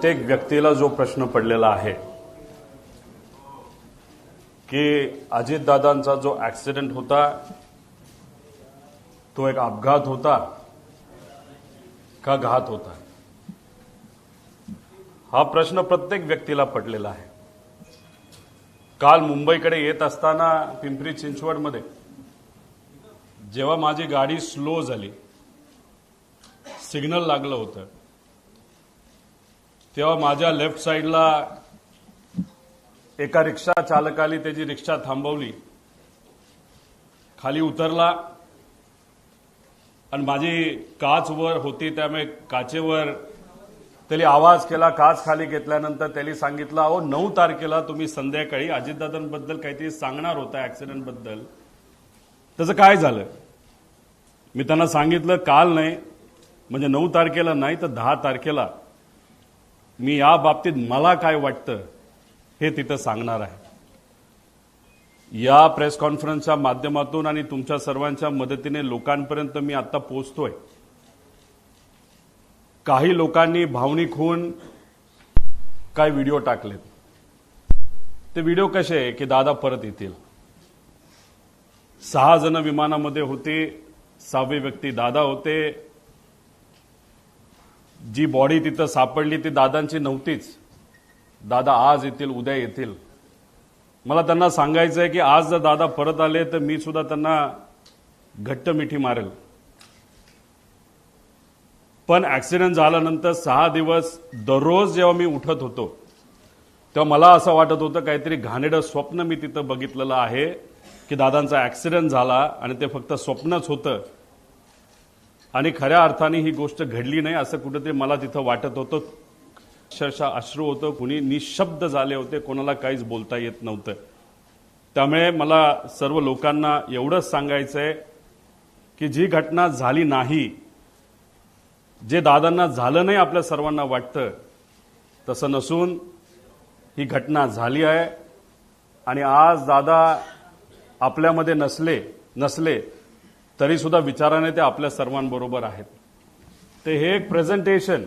प्रत्येक व्यक्तीला जो प्रश्न पडलेला आहे की अजितदादांचा जो ऍक्सिडेंट होता तो एक अपघात होता का घात होता, हा प्रश्न प्रत्येक व्यक्तीला पडलेला आहे। काल मुंबईकडे येत असताना पिंपरी चिंचवडमध्ये जेव्हा माझी गाडी स्लो झाली, सिग्नल लागलं होतं, तेव्हा माझ्या लेफ्ट साइडला एका रिक्षा चालकाने त्याची रिक्षा थांबवली, खाली उतरला आणि माझी काच वर होती त्यामुळे काचेवर त्याने आवाज केला। काच खाली घेतल्यानंतर त्याने सांगितलं, अहो 9 तारखेला तुम्ही संध्याकाळी अजितदादांबद्दल काहीतरी सांगणार होता ऍक्सिडेंट बद्दल, त्याचं काय झालं? मी त्यांना सांगितलं काल नाही, म्हणजे 9 तारखेला नाही तर 10 तारखेला मी या बाबतीत मला काय वाटतं हे तिथं सांगणार आहे। या प्रेस कॉन्फरन्सच्या माध्यमातून आणि तुमच्या सर्वांच्या मदतीने लोकांपर्यंत मी आता पोहोचतोय। काही लोकांनी भावनिक होऊन काय व्हिडिओ टाकलेत, ते व्हिडिओ कसे आहे की दादा परत येतील। 6 जण विमानामध्ये होते, 6वे व्यक्ती दादा होते। जी बॉडी तिथं सापडली ती दादांची नव्हतीच। दादा आज येतील, उद्या येतील। मला त्यांना सांगायचं आहे की आज जर दादा परत आले तर मी सुद्धा त्यांना घट्ट मिठी मारेल। पण ऍक्सिडेंट झाल्यानंतर 6 दिवस दररोज जेव्हा मी उठत होतो तेव्हा मला असं वाटत होतं काहीतरी घाणेरडं स्वप्न मी तिथं बघितलेलं आहे की दादांचा ऍक्सिडेंट झाला आणि ते फक्त स्वप्नच होतं आणि खऱ्या अर्थाने ही गोष्ट घडली नाही असं कुठेतरी मला तिथं वाटत होतं। अक्षरशः अश्रू होतं, कुणी निशब्द झाले होते, कोणाला काहीच बोलता येत नव्हतं। त्यामुळे मला सर्व लोकांना एवढंच सांगायचंय की जी घटना झाली नाही, जे दादांना झालं नाही आपल्या सर्वांना वाटतं तसं नसून ही घटना झाली आहे आणि आज दादा आपल्यामध्ये नसले तरी सुद्धा विचाराने ते आपल्या सर्वांबरोबर आहेत। ते हे एक प्रेझेंटेशन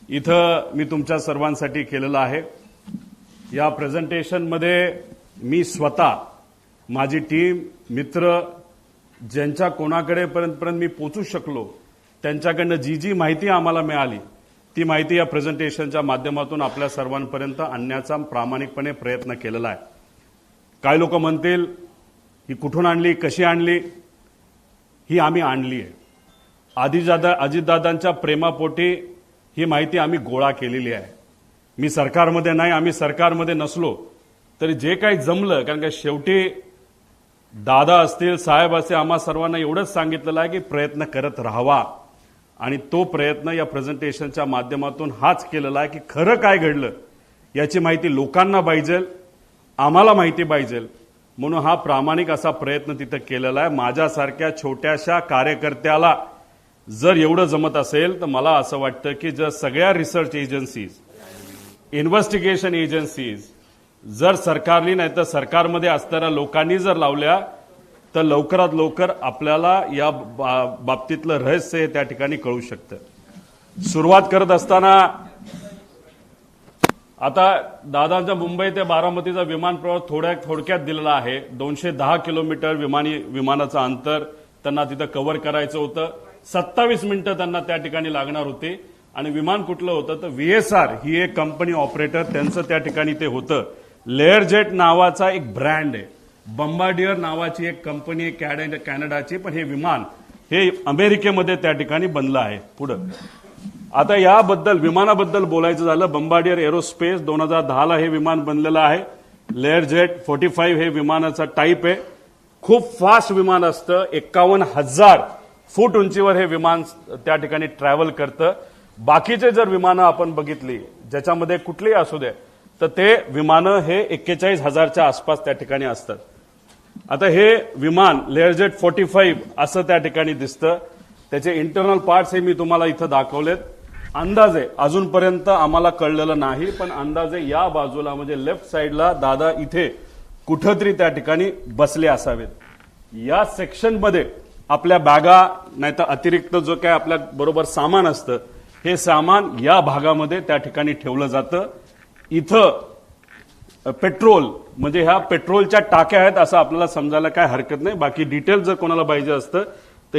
इथं मी तुमच्या सर्वांसाठी केलेलं आहे। या प्रेझेंटेशनमध्ये मी स्वतः, माझी टीम, मित्र, ज्यांच्या कोणाकडे पर्यंत मी पोहोचू शकलो त्यांच्याकडनं जी माहिती आम्हाला मिळाली ती माहिती या प्रेझेंटेशनच्या माध्यमातून आपल्या सर्वांपर्यंत आणण्याचा प्रामाणिकपणे प्रयत्न केलेला आहे। काही लोक म्हणतील ही कुठून आणली, कशी आणली? ही आम्ही आणली आहे। अजितदादांच्या प्रेमापोटी ही माहिती आम्ही गोळा केलेली आहे। मी सरकारमध्ये नाही, आम्ही सरकारमध्ये नसलो तरी जे काही जमलं, कारण का शेवटी दादा असतील, साहेब असतील, आम्हा सर्वांना एवढंच सांगितलेलं आहे की प्रयत्न करत राहावा आणि तो प्रयत्न या प्रेझेंटेशनच्या माध्यमातून हाच केलेला आहे की खरं काय घडलं याची माहिती लोकांना पाहिजे, आम्हाला माहिती पाहिजे, म्हणून हा प्रामाणिक असा प्रयत्न तिथं केलेला आहे। माझ्यासारख्या छोट्याशा कार्यकर्त्याला जर एवढं जमत असेल तर मला असं वाटतं की जर सगळ्या रिसर्च एजन्सीज, इन्व्हेस्टिगेशन एजन्सीज जर सरकारली नाही तर सरकारमध्ये असणाऱ्या लोकांनी जर लावल्या तर लवकरात लवकर आपल्याला या बाबतीतलं रहस्य त्या ठिकाणी कळू शकतं। सुरुवात करत असताना आता दादांच्या मुंबई ते बारामतीचा विमान प्रवास थोडक्यात दिलेला आहे। 210 किलोमीटर विमानाचं अंतर त्यांना तिथं कव्हर करायचं होतं। 27 मिनिटं त्यांना त्या ठिकाणी लागणार होते आणि विमान कुठलं होतं तर VSR ही एक कंपनी ऑपरेटर, त्यांचं त्या ठिकाणी ते होतं। लेअरजेट नावाचा एक ब्रँड आहे, बंबार्डियर नावाची एक कंपनी आहे कॅनडाची, पण हे विमान हे अमेरिकेमध्ये त्या ठिकाणी बनलं आहे। पुढं आता याबद्दल, विमानाबद्दल बोलायचं झालं, बंबार्डियर एरोस्पेस 2010ला हे विमान बनलेलं आहे। लेअरजेट 45 हे विमानाचा टाईप आहे। खूप फास्ट विमान असतं, 51,000 फूट उंचीवर हे विमान त्या ठिकाणी ट्रॅव्हल करतं। बाकीचे जर विमानं आपण बघितली ज्याच्यामध्ये कुठलीही असू दे तर ते विमानं हे 41,000च्या आसपास त्या ठिकाणी असतात। आता हे विमान लेअरजेट 45 असं त्या ठिकाणी दिसतं। त्याचे इंटरनल पार्ट्स हे मी तुम्हाला इथं दाखवलेत। अंदाजे अजूनपर्यंत आम्हाला कळलेलं नाही, पण अंदाजे या बाजूला म्हणजे लेफ्ट साइडला दादा इथे कुठंतरी त्या ठिकाणी बसले असावेत। या सेक्शनमध्ये आपल्या बॅगा नाहीतर अतिरिक्त जो काय आपल्या बरोबर सामान असतं हे सामान या भागामध्ये त्या ठिकाणी ठेवलं जातं. इथं पेट्रोल म्हणजे ह्या पेट्रोलच्या टाक्या आहेत असं आपल्याला समजायला काय हरकत नाही. बाकी डिटेल जर कोणाला पाहिजे असतं तर